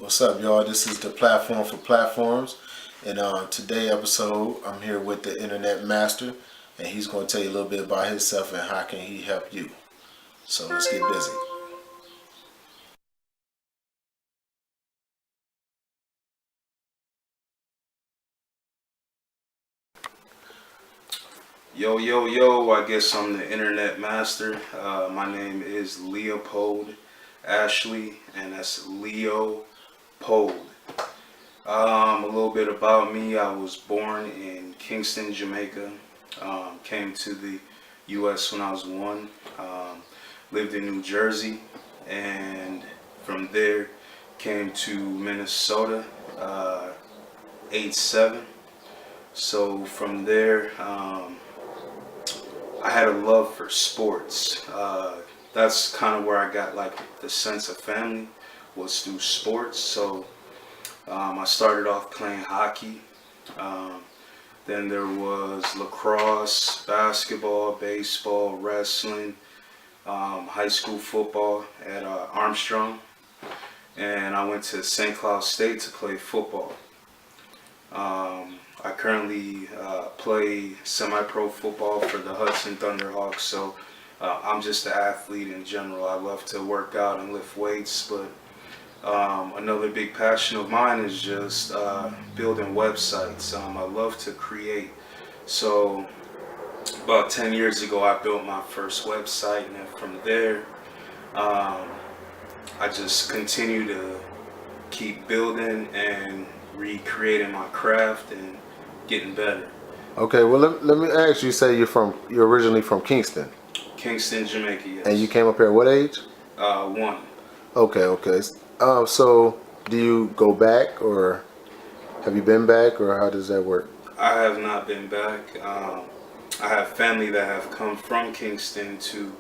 What's up, y'all? This is the Platform for Platforms, and today episode, I'm here with the Internet Master, and he's going to tell you a little bit about himself and how can he help you. So let's get busy. Yo, yo, yo, I guess I'm the internet master. My name is Leopold Ashley, and that's Leo Pold. A little bit about me. I was born in Kingston, Jamaica. Came to the U.S. when I was one. Lived in New Jersey, and from there came to Minnesota, age 7. So from there, I had a love for sports. That's kind of where I got like the sense of family was through sports. So I started off playing hockey. Um, then there was lacrosse, basketball, baseball, wrestling, high school football at Armstrong, and I went to St. Cloud State to play football. I currently play semi-pro football for the Hudson Thunderhawks, so I'm just an athlete in general. I love to work out and lift weights, but another big passion of mine is just building websites. I love to create. So about 10 years ago, I built my first website, and then from there, um, I just continue to keep building and recreating my craft and getting better. Okay, well let me ask you. Say you're originally from Kingston, Kingston, Jamaica, and you yes. came up here at what age? One. Okay. So do you go back, or have you been back, or how does that work? I have not been back. I have family that have come from Kingston to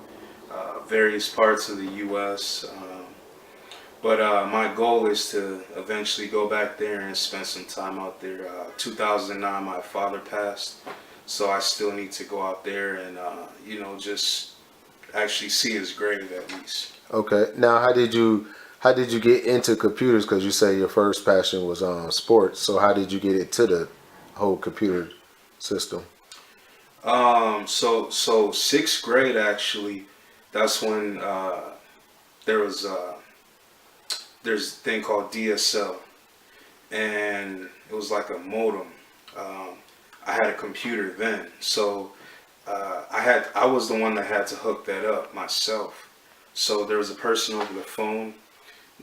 various parts of the U.S. But my goal is to eventually go back there and spend some time out there. 2009, my father passed, so I still need to go out there and just actually see his grave at least. Okay. Now, how did you get into computers? Because you say your first passion was sports. So how did you get into the whole computer system? So sixth grade actually, that's when there was there's a thing called DSL, and it was like a modem. Um, I had a computer then, so I was the one that had to hook that up myself. So there was a person over the phone.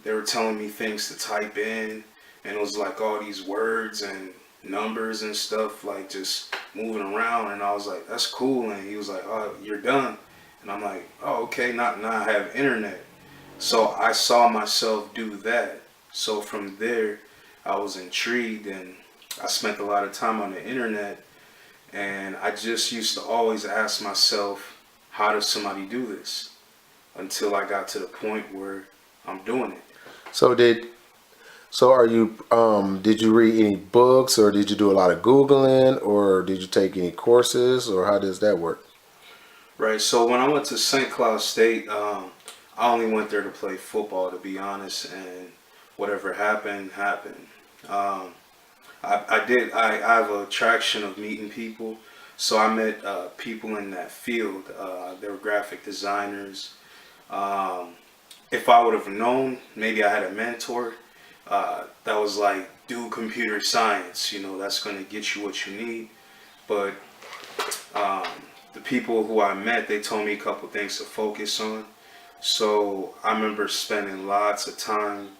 They were telling me things to type in, and it was like all these words and numbers and stuff, like just moving around. And I was like, "That's cool." And he was like, "Oh, you're done." And I'm like, "Oh, okay." Not now I have internet. So I saw myself do that. So from there, I was intrigued, and I spent a lot of time on the internet. And I just used to always ask myself, how does somebody do this? Until I got to the point where I'm doing it. So did you read any books, or did you do a lot of Googling, or did you take any courses, or how does that work? Right. So when I went to St. Cloud State, I only went there to play football, to be honest, and whatever happened, happened. Um, I have a attraction of meeting people, so I met people in that field. They were graphic designers. Um, if I would have known, maybe I had a mentor that was like, do computer science. That's going to get you what you need. But um, the people who I met, they told me a couple things to focus on. So I remember spending lots of time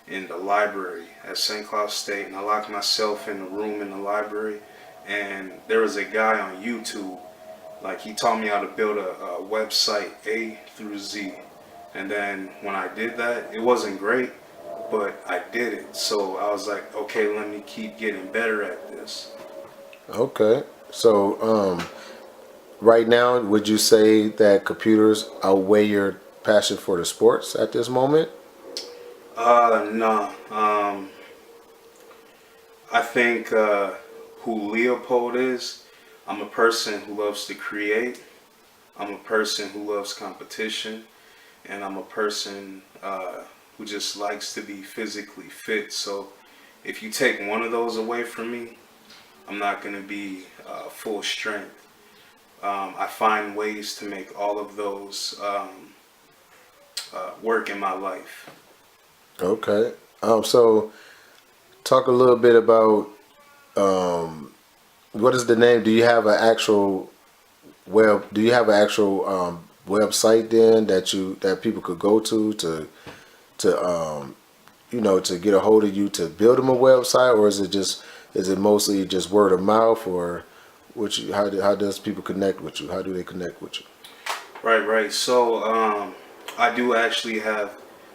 in the library at St. Cloud State, and I locked myself in a room in the library. And there was a guy on YouTube, like he taught me how to build a website A through Z. And then when I did that, it wasn't great, but I did it. So I was like, okay, let me keep getting better at this. Okay. So right now, would you say that computers outweigh your passion for the sports at this moment? No. I think who Leopold is, I'm a person who loves to create. I'm a person who loves competition, and I'm a person who just likes to be physically fit. So if you take one of those away from me, I'm not going to be full strength. I find ways to make all of those work in my life. Okay. So talk a little bit about what is the name? Do you have an actual Do you have an actual website then that people could go to to get a hold of you to build them a website, or is it mostly just word of mouth, or how does people connect with you? How do they connect with you? Right, right. So I do actually I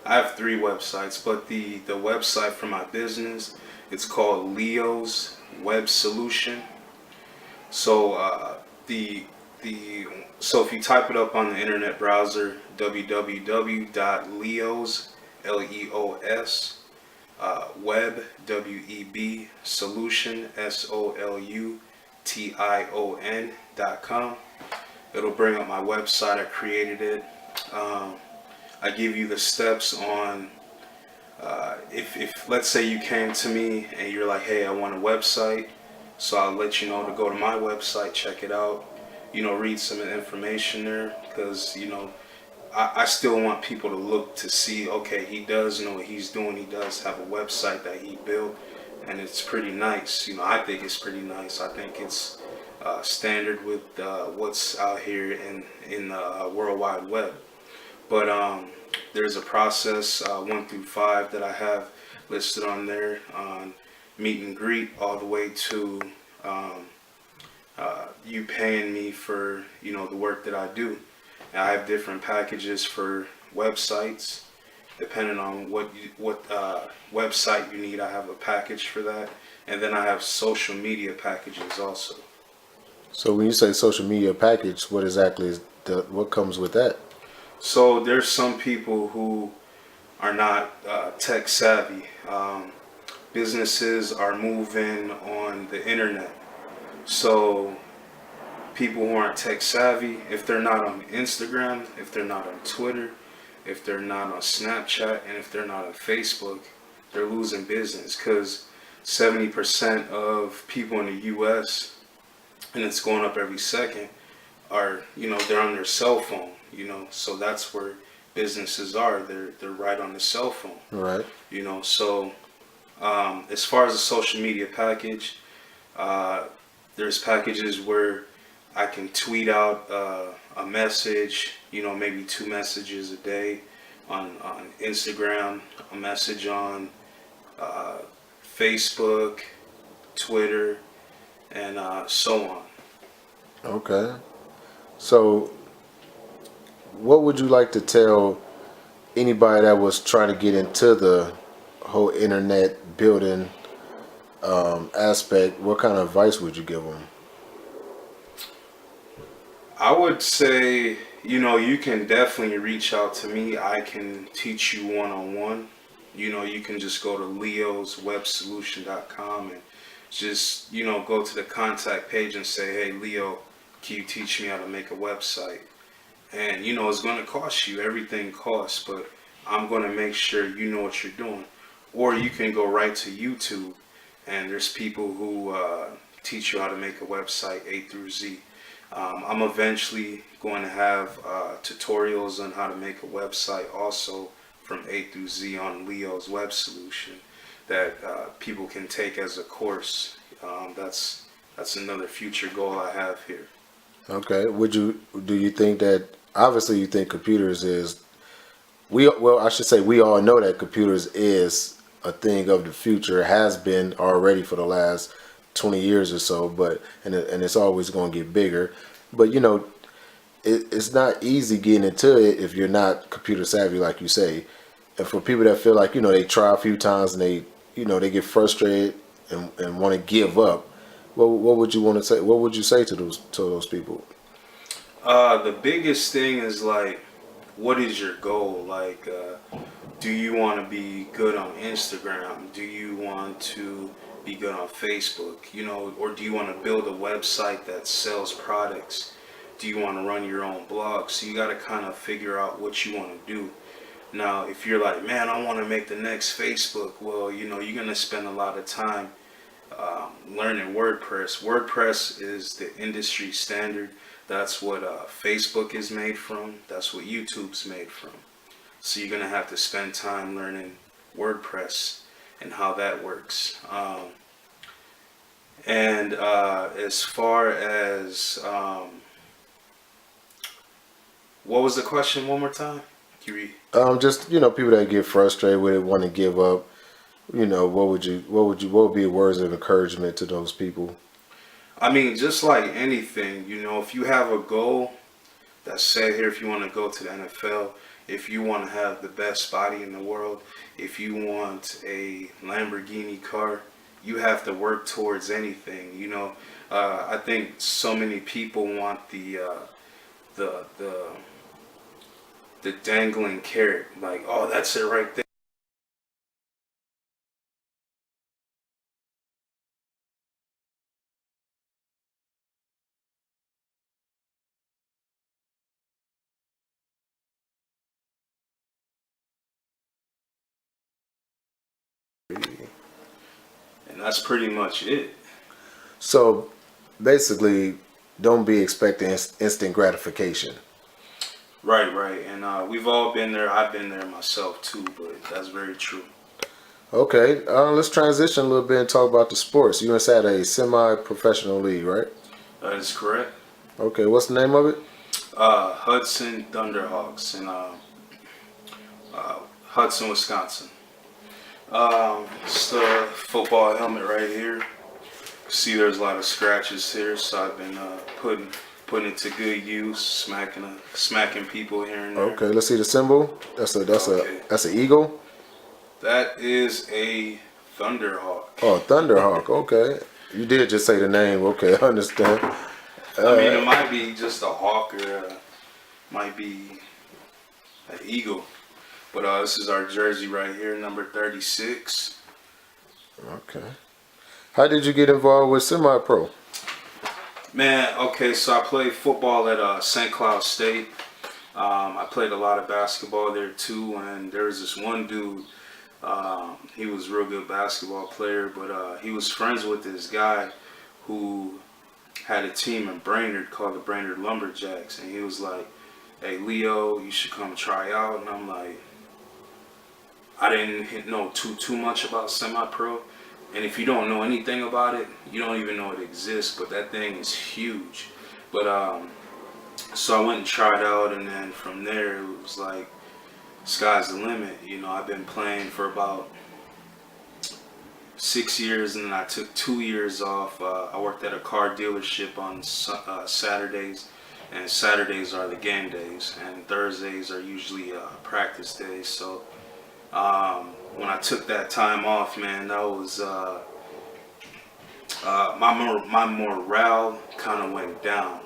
have three websites, but the website for my business, it's called Leo's Web Solution. So the so if you type it up on the internet browser, www.leos leos web web solution solution.com. It'll bring up my website. I created it. I give you the steps on if let's say you came to me and you're like, hey, I want a website, so I'll let you know to go to my website, check it out, read some information there, because I still want people to look to see, okay, he does know what he's doing. He does have a website that he built, and it's pretty nice. I think it's pretty nice. I think it's standard with what's out here in the World Wide Web. But there's a process 1 through 5 that I have listed on there, on meet and greet, all the way to you paying me for the work that I do. And I have different packages for websites, depending on what website you need. I have a package for that, and then I have social media packages also. So when you say social media package, what exactly what comes with that? So there's some people who are not tech savvy. Businesses are moving on the internet. So people who aren't tech savvy, if they're not on Instagram, if they're not on Twitter, if they're not on Snapchat, and if they're not on Facebook, they're losing business, because 70% of people in the US, and it's going up every second, are, they're on their cell phone, so that's where businesses are. They're right on the cell phone. Right. So as far as the social media package, there's packages where I can tweet out a message, maybe 2 messages a day on Instagram, a message on Facebook, Twitter, and so on. Okay. So what would you like to tell anybody that was trying to get into the whole internet building aspect? What kind of advice would you give them? I would say, you can definitely reach out to me. I can teach you one-on-one. You can just go to leoswebsolution.com and just, go to the contact page and say, hey, Leo, can you teach me how to make a website? And, it's going to cost you. Everything costs, but I'm going to make sure you know what you're doing. Or you can go right to YouTube, and there's people who teach you how to make a website A through Z. I'm eventually going to have tutorials on how to make a website also from A through Z on Leo's Web Solution that people can take as a course. That's another future goal I have here. Okay. Do you think that, obviously you think computers I should say we all know that computers is a thing of the future, has been already for the last 20 years or so, and it's always going to get bigger. But it's not easy getting into it if you're not computer savvy, like you say. And for people that feel like they try a few times and they get frustrated and want to give up, what would you want to say? What would you say to those people? The biggest thing is, like, what is your goal? Like, do you want to be good on Instagram? Do you want to be good on Facebook? Or do you want to build a website that sells products? Do you want to run your own blog? So you got to kind of figure out what you want to do. Now, if you're like, man, I want to make the next Facebook, well, you're gonna spend a lot of time learning WordPress. WordPress is the industry standard. That's what Facebook is made from. That's what YouTube's made from. So you're gonna have to spend time learning WordPress and how that works. And as far as what was the question one more time? Can you Just people that get frustrated with it, want to give up. What would be words of encouragement to those people? I mean, just like anything, if you have a goal that's set here, if you want to go to the NFL, if you want to have the best body in the world, if you want a Lamborghini car, you have to work towards anything. I think so many people want the the dangling carrot, like, oh, that's it right there. And that's pretty much it. So basically, don't be expecting instant gratification. Right, right. And we've all been there. I've been there myself too, but that's very true. Okay, let's transition a little bit and talk about the sports. You inside a semi-professional league, right? That is correct. Okay, what's the name of it? Hudson Thunderhawks in Hudson, Wisconsin. It's the football helmet right here. See, there's a lot of scratches here, so I've been putting it to good use, smacking people here and there. Okay, let's see the symbol. That's an eagle. That is a Thunderhawk. Oh, Thunderhawk. Okay, you did just say the name. Okay, I understand. I mean, it might be just a hawk or might be an eagle. But this is our jersey right here, number 36. Okay. How did you get involved with semi-pro? Man, okay, so I played football at St. Cloud State. I played a lot of basketball there too, and there was this one dude. He was a real good basketball player, but he was friends with this guy who had a team in Brainerd called the Brainerd Lumberjacks, and he was like, "Hey Leo, you should come try out." And I'm like, I didn't know too much about semi-pro, and if you don't know anything about it, you don't even know it exists. But that thing is huge. But so I went and tried out, and then from there it was like sky's the limit. I've been playing for about 6 years, and then I took 2 years off. I worked at a car dealership on Saturdays, and Saturdays are the game days, and Thursdays are usually practice days. So when I took that time off, man, that was my morale kind of went down,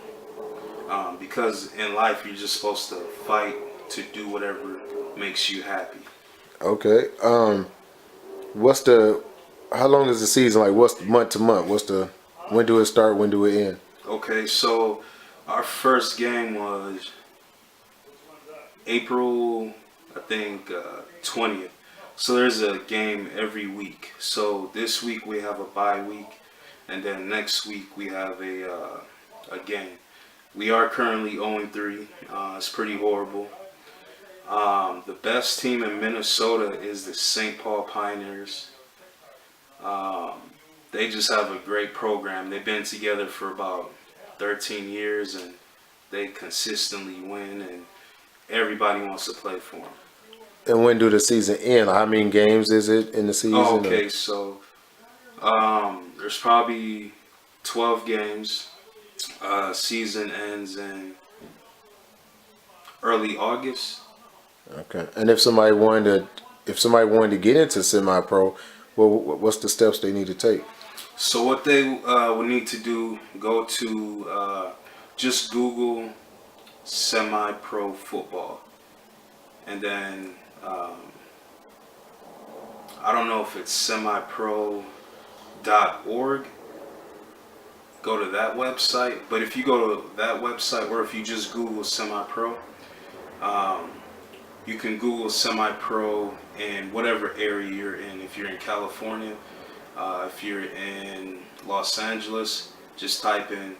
because in life you're just supposed to fight to do whatever makes you happy. Okay. How long is the season? Like, what's month to month? When do it start? When do it end? Okay, so our first game was April, I think, 20th. So there's a game every week. So this week we have a bye week, and then next week we have a game. We are currently 0-3. It's pretty horrible. The best team in Minnesota is the St. Paul Pioneers. They just have a great program. They've been together for about 13 years, and they consistently win, and everybody wants to play for them. And when do the season end? How many games is it in the season? Oh, okay, so there's probably 12 games. Season ends in early August. Okay. And if somebody wanted to get into semi-pro, what's the steps they need to take? So what they would need to do, go to just Google semi-pro football, and then I don't know if it's semipro.org. Go to that website, but if you go to that website, or if you just Google semi-pro, You can Google semi-pro in whatever area you're in. If you're in California, if you're in Los Angeles, just type in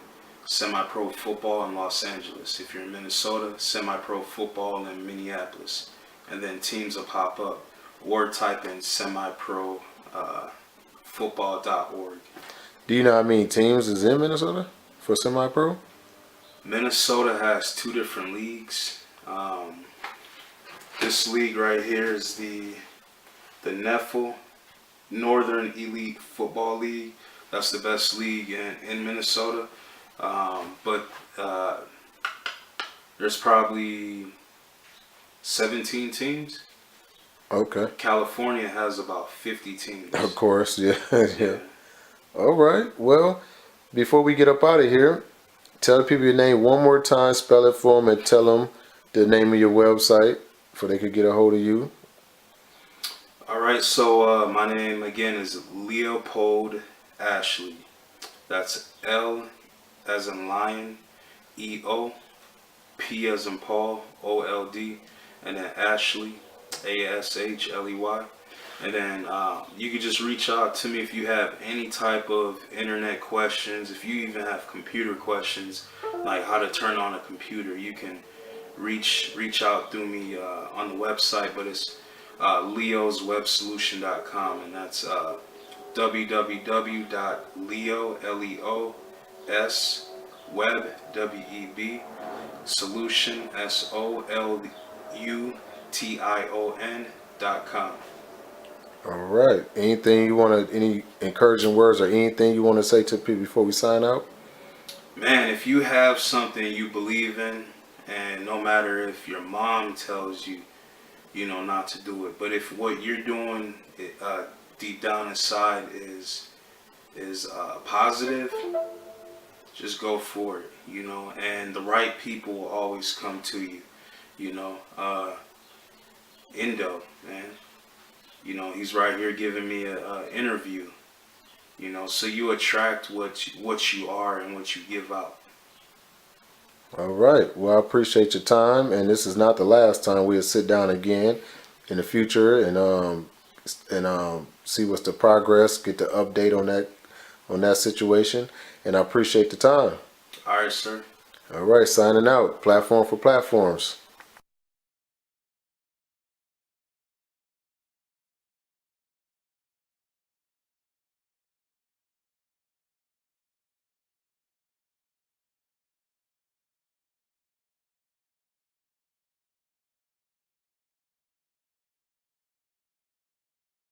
semi-pro football in Los Angeles. If you're in Minnesota, semi-pro football in Minneapolis, and then teams will pop up. Or type in semi-pro football.org. Do you know how many teams is in Minnesota for semi-pro? Minnesota has 2 different leagues. This league right here is the Nappy Northern Elite Football League. That's the best league in Minnesota. But there's probably 17 teams. Okay. California has about 50 teams. Of course, yeah. Yeah. All right. Well, before we get up out of here, tell the people your name one more time, spell it for them, and tell them the name of your website so they could get a hold of you. All right, so my name again is Leopold Ashley. That's L as in lion, E-O, P as in Paul, O-L-D, and then Ashley, A-S-H-L-E-Y. And then you can just reach out to me if you have any type of internet questions. If you even have computer questions, like how to turn on a computer, you can reach out through me on the website. But it's leoswebsolution.com, and that's www.leosweb solution solution.com. All right. Anything you want to, any encouraging words or anything you want to say to people before we sign out? Man, if you have something you believe in, and no matter if your mom tells you, not to do it, but if what you're doing deep down inside is positive, just go for it, and the right people will always come to you, Indo, man. He's right here giving me an interview. So you attract what you are and what you give out. All right. Well, I appreciate your time, and this is not the last time. We'll sit down again in the future and see what's the progress, get the update on that situation, and I appreciate the time. All right, sir. All right, signing out. Platform for platforms.